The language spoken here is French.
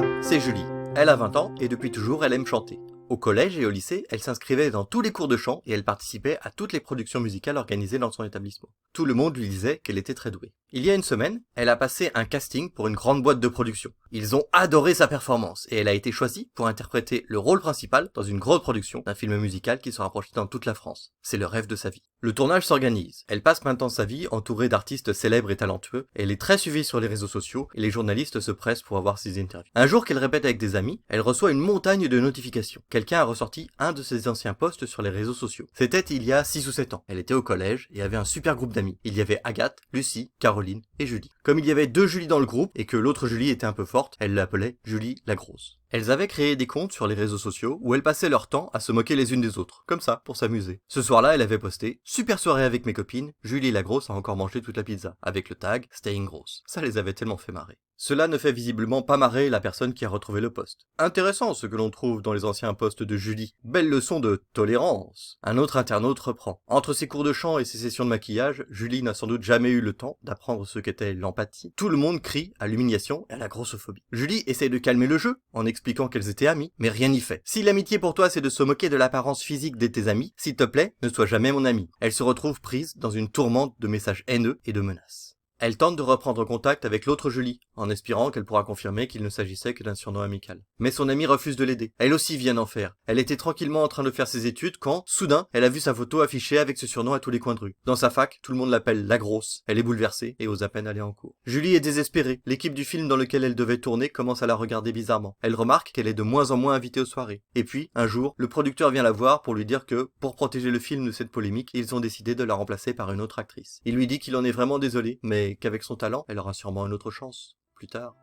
Ça, c'est Julie. Elle a 20 ans et depuis toujours, elle aime chanter. Au collège et au lycée, elle s'inscrivait dans tous les cours de chant et elle participait à toutes les productions musicales organisées dans son établissement. Tout le monde lui disait qu'elle était très douée. Il y a une semaine, elle a passé un casting pour une grande boîte de production. Ils ont adoré sa performance et elle a été choisie pour interpréter le rôle principal dans une grosse production d'un film musical qui sera projeté dans toute la France. C'est le rêve de sa vie. Le tournage s'organise. Elle passe maintenant sa vie entourée d'artistes célèbres et talentueux. Elle est très suivie sur les réseaux sociaux et les journalistes se pressent pour avoir ses interviews. Un jour qu'elle répète avec des amis, elle reçoit une montagne de notifications. Quelqu'un a ressorti un de ses anciens posts sur les réseaux sociaux. C'était il y a 6 ou 7 ans. Elle était au collège et avait un super groupe d'amis. Il y avait Agathe, Lucie, Caroline et Julie. Comme il y avait 2 Julie dans le groupe et que l'autre Julie était un peu forte, elle l'appelait Julie la grosse. Elles avaient créé des comptes sur les réseaux sociaux où elles passaient leur temps à se moquer les unes des autres, comme ça, pour s'amuser. Ce soir-là, elle avait posté « Super soirée avec mes copines, Julie la grosse a encore mangé toute la pizza », avec le tag « Staying grosse ». Ça les avait tellement fait marrer. Cela ne fait visiblement pas marrer la personne qui a retrouvé le post. Intéressant ce que l'on trouve dans les anciens posts de Julie. Belle leçon de tolérance. Un autre internaute reprend. Entre ses cours de chant et ses sessions de maquillage, Julie n'a sans doute jamais eu le temps d'apprendre ce qu'était l'empathie. Tout le monde crie à l'humiliation et à la grossophobie. Julie essaie de calmer le jeu en expliquant qu'elles étaient amies, mais rien n'y fait. Si l'amitié pour toi c'est de se moquer de l'apparence physique de tes amis, s'il te plaît, ne sois jamais mon ami. Elle se retrouve prise dans une tourmente de messages haineux et de menaces. Elle tente de reprendre contact avec l'autre Julie, en espérant qu'elle pourra confirmer qu'il ne s'agissait que d'un surnom amical. Mais son amie refuse de l'aider. Elle aussi vient d'en faire. Elle était tranquillement en train de faire ses études quand, soudain, elle a vu sa photo affichée avec ce surnom à tous les coins de rue. Dans sa fac, tout le monde l'appelle la grosse. Elle est bouleversée et ose à peine aller en cours. Julie est désespérée. L'équipe du film dans lequel elle devait tourner commence à la regarder bizarrement. Elle remarque qu'elle est de moins en moins invitée aux soirées. Et puis, un jour, le producteur vient la voir pour lui dire que, pour protéger le film de cette polémique, ils ont décidé de la remplacer par une autre actrice. Il lui dit qu'il en est vraiment désolé, mais qu'avec son talent, elle aura sûrement une autre chance, plus tard.